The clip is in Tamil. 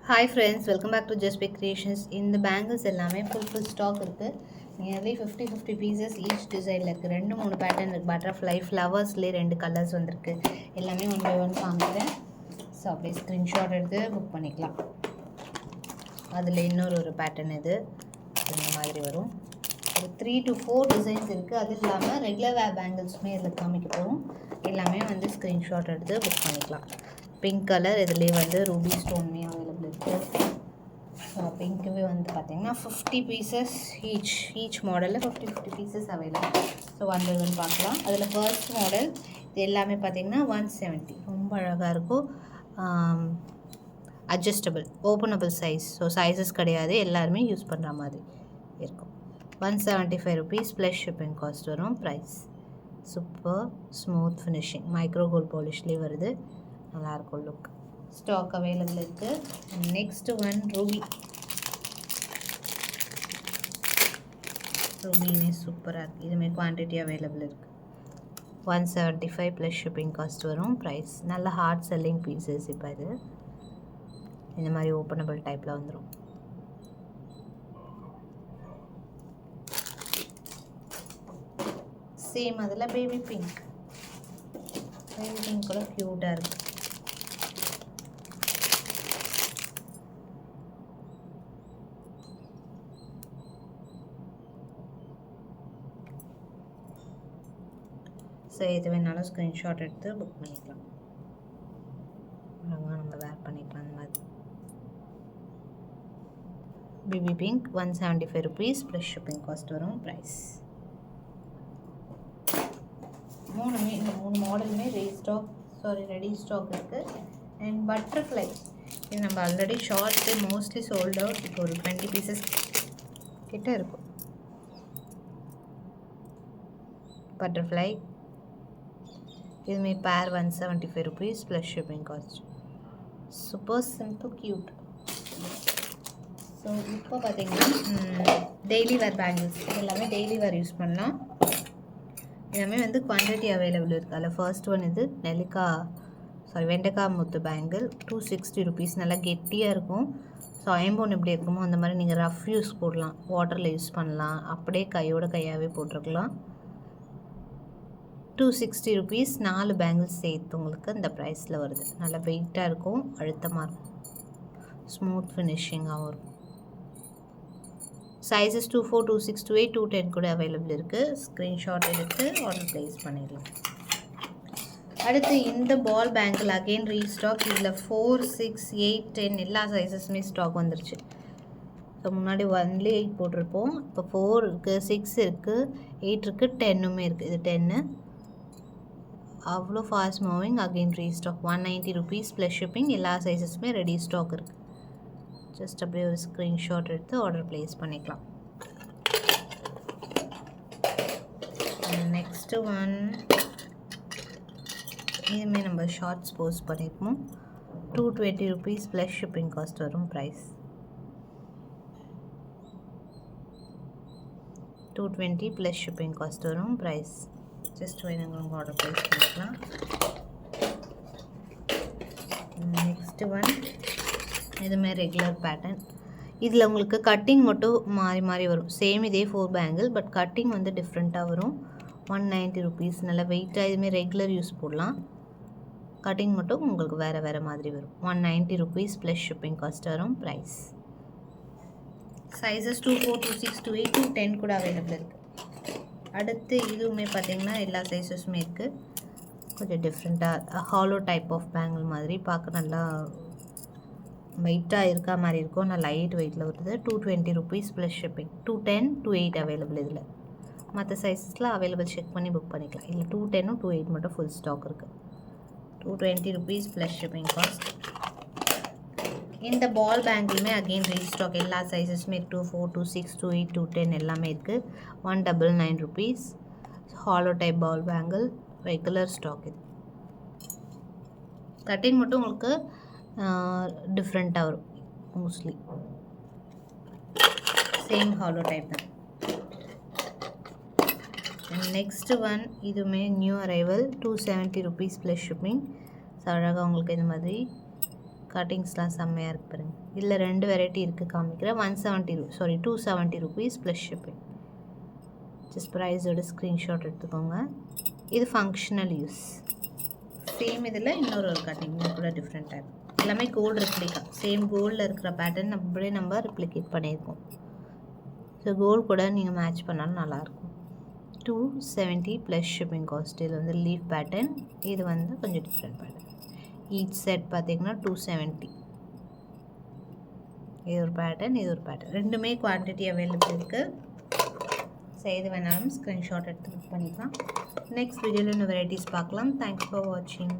Hi friends, welcome back to Just Pick Creations. இந்த பேங்கிள்ஸ் எல்லாமே full ஸ்டாக் இருக்குது. நியர்லி 50 பீசஸ் ஈச் டிசைனில் இருக்குது. 2-3 பேட்டர்ன் இருக்குது. பட்டர்ஃப்ளை ஃப்ளவர்ஸ்லேயே 2 கலர்ஸ் வந்திருக்கு. எல்லாமே ஒன் பை ஒன் காமிக்கிறேன். ஸோ அப்படியே ஸ்க்ரீன்ஷாட் எடுத்து புக் பண்ணிக்கலாம். அதில் இன்னொரு பேட்டர்ன் இது இந்த மாதிரி வரும். ஒரு 3 to 4 டிசைன்ஸ் இருக்குது. அது இல்லாமல் ரெகுலர் வேர் பேங்கிள்ஸுமே இதில் காமிக்க போகிறோம். எல்லாமே வந்து ஸ்க்ரீன்ஷாட் எடுத்து புக் பண்ணிக்கலாம். பிங்க் கலர் இதுலேயே வந்து ரூபி ஸ்டோன்மே அவைலபிள் இருக்குது. ஸோ பிங்க்குவே வந்து பார்த்திங்கன்னா 50 பீசஸ் ஈச் மாடலில் 50 பீசஸ் அவைலபிள். ஸோ ஒன் பார்க்கலாம். அதில் ஃபர்ஸ்ட் மாடல் இது எல்லாமே பார்த்திங்கன்னா 170 ரொம்ப அழகாக இருக்கும். Adjustable openable size. So sizes கிடையாது, எல்லாருமே யூஸ் பண்ணுற மாதிரி இருக்கும். 175 ருபீஸ் ப்ளஸ் ஷிப்பிங் காஸ்ட் வரும். Price super smooth finishing micro gold பாலிஷ்லேயே வருது. நல்லாயிருக்கும் லுக். ஸ்டாக் அவைலபிள் இருக்குது. நெக்ஸ்ட்டு ஒன் ரூபியுமே சூப்பராக இருக்குது. இதுமாரி குவான்டிட்டி அவைலபிள் இருக்குது. 175 ப்ளஸ் ஷிப்பிங் காஸ்ட் வரும். ப்ரைஸ் நல்ல ஹார்ட் செல்லிங் பீசஸ். இப்போ இது இந்த மாதிரி ஓப்பனபிள் டைப்பில் வந்துடும். சேம் அதில் பேபி பிங்க் கூட க்யூட்டாக இருக்குது. ஸோ எது வேணாலும் ஸ்க்ரீன்ஷாட் எடுத்து புக் பண்ணிக்கலாம். அழகாக நம்ம வேர் பண்ணிக்கலாம். அந்த மாதிரி baby pink 175 rupees plus shipping cost வரும். ப்ரைஸ் இந்த மூணு மாடலுமே ரெடி ஸ்டாக் இருக்குது. அண்ட் பட்டர்ஃப்ளை இது நம்ம already short mostly sold out. இப்போ ஒரு 20 பீசஸ் கிட்ட இருக்கும். பட்டர்ஃப்ளை இதுமாரி பேர் 175 rupees plus shipping cost. Super simple cute. So இப்போ பார்த்தீங்கன்னா டெய்லி வேர் பேங்கிள்ஸ் எல்லாமே டெய்லி வேர் யூஸ் பண்ணலாம். எல்லாமே வந்து குவான்டிட்டி அவைலபிள் இருக்குது. அதில் ஃபர்ஸ்ட் ஒன் இது வெண்டைக்காய் முத்து பேங்கிள் 260 ருபீஸ். நல்லா கெட்டியாக இருக்கும். ஸோ ஐம்போன் எப்படி இருக்குமோ அந்த மாதிரி நீங்கள் ரஃப் யூஸ் போடலாம், வாட்டரில் யூஸ் பண்ணலாம், அப்படியே கையாகவே போட்டிருக்கலாம். 260 ருபீஸ். 4 பேங்கிள்ஸ் சேர்த்து உங்களுக்கு இந்த ப்ரைஸில் வருது. நல்லா வெயிட்டாக இருக்கும், அழுத்தமாக இருக்கும், ஸ்மூத் ஃபினிஷிங்காகவும் இருக்கும். சைஸஸ் 24, 26, 28, 210 கூட அவைலபிள் இருக்குது. ஸ்க்ரீன்ஷாட் எடுத்து ஆர்டர் ப்ளேஸ் பண்ணிடலாம். அடுத்து இந்த பால் பேங்கிள் அகெயின் ரீஸ்டாக். இதில் 4, 6, 8, 10 எல்லா சைஸஸுமே ஸ்டாக் வந்துருச்சு. ஸோ முன்னாடி 1 8 போட்டிருப்போம். இப்போ 4 இருக்குது, 6 இருக்குது, 8 இருக்குது, 10மே இருக்குது. இது 10 அவ்வளோ fast moving. Again restock 190 rupees plus shipping. எல்லா சைஸஸுமே ரெடி ஸ்டாக் இருக்குது. ஜஸ்ட் அப்படியே ஒரு ஸ்க்ரீன்ஷாட் எடுத்து ஆர்டர் ப்ளேஸ் பண்ணிக்கலாம். நெக்ஸ்ட்டு ஒன் இதுமாரி நம்ம ஷார்ட்ஸ் போஸ்ட் பண்ணியிருப்போம். 220 ருபீஸ் ப்ளஸ் ஷிப்பிங் காஸ்ட் வரும். ப்ரைஸ் 220 ப்ளஸ் ஷிப்பிங் காஸ்ட் வரும். ப்ரைஸ் ஜஸ்ட் வேணுங்க ஆர்டர் ப்ளேஸ் பண்ணிக்கலாம். நெக்ஸ்ட்டு ஒன் இதுமாதிரி ரெகுலர் பேட்டர்ன். இதில் உங்களுக்கு கட்டிங் மட்டும் மாறி வரும். சேம் இதே 4 பேங்கிள், பட் கட்டிங் வந்து டிஃப்ரெண்ட்டாக வரும். 190 ருபீஸ். நல்லா வெயிட்டாக இதுமாரி ரெகுலர் யூஸ் போடலாம். கட்டிங் மட்டும் உங்களுக்கு வேறு மாதிரி வரும். 190 ருபீஸ் ப்ளஸ் ஷிப்பிங் காஸ்ட் வரும். ப்ரைஸ் சைஸஸ் 24, 26, 28, 210 கூட அவைலபிள் இருக்குது. அடுத்து இதுவுமே பார்த்திங்கன்னா எல்லா சைஸஸுமே இருக்குது. கொஞ்சம் டிஃப்ரெண்ட்டாக ஹாலோ டைப் ஆஃப் பேங்கிள் மாதிரி பார்க்க நல்லா வெயிட்டாக இருக்கா மாதிரி இருக்கும். நான் லைட் வெயிட்டில் வருது. 220 ருபீஸ் ப்ளஸ் ஷிப்பிங். 210, 28 அவைலபிள். இதில் மற்ற சைஸஸில் அவைலபிள் செக் பண்ணி புக் பண்ணிக்கலாம். இல்லை 210, 28 மட்டும் ஃபுல் ஸ்டாக் இருக்குது. 220 ருபீஸ் ப்ளஸ் ஷிப்பிங் காஸ்ட். இந்த பால் பேங்கிளுமே அகெயின் ரீஸ்டாக். எல்லா சைஸஸுமே 24, 26, 28, 210 எல்லாமே இருக்குது. 199 ருபீஸ். ஹாலோ டைப் பால் பேங்கிள் ரெகுலர் ஸ்டாக். இது கட்டிங் மட்டும் உங்களுக்கு டிஃப்ரெண்ட்டாக வரும். மோஸ்ட்லி சேம் ஹாலோ டைப் தான். நெக்ஸ்ட்டு ஒன் இதுவுமே new arrival 270 rupees plus shipping. So அழகாக உங்களுக்கு இந்த மாதிரி கட்டிங்ஸ்லாம் செம்மையாக இருக்குது பாருங்கள். இதில் 2 வெரைட்டி இருக்குது காமிக்கிறேன். 270 rupees ப்ளஸ் ஷிப்பிங். ஜஸ்ட் ப்ரைஸோட ஸ்க்ரீன்ஷாட் எடுத்துக்கோங்க. இது ஃபங்க்ஷனல் யூஸ். சேம் இதில் இன்னொரு கட்டிங் கூட டிஃப்ரெண்ட்டாக இருக்கும். எல்லாமே கோல்டு ரெப்ளிகா. சேம் கோல்டில் இருக்கிற பேட்டர்ன் அப்படியே நம்ம ரெப்ளிகேட் பண்ணியிருக்கோம். ஸோ கோல்டு கூட நீங்கள் மேட்ச் பண்ணாலும் நல்லாயிருக்கும். 270 ப்ளஸ் ஷிப்பிங் காஸ்ட். இது வந்து லீஃப் பேட்டர்ன். இது வந்து கொஞ்சம் டிஃப்ரெண்ட் பேட்டர்ன். ஈச் செட் பார்த்திங்கன்னா 270. இது ஒரு பேட்டர்ன், இது ஒரு பேட்டர்ன். ரெண்டுமே குவான்டிட்டி அவைலபிள் இருக்குது. ஸோ எது வேணாலும் ஸ்க்ரீன்ஷாட் எடுத்து புக் பண்ணிக்கலாம். நெக்ஸ்ட் வீடியோவில் இன்னும் வெரைட்டிஸ் பார்க்கலாம். தேங்க்ஸ் ஃபார் வாட்சிங்.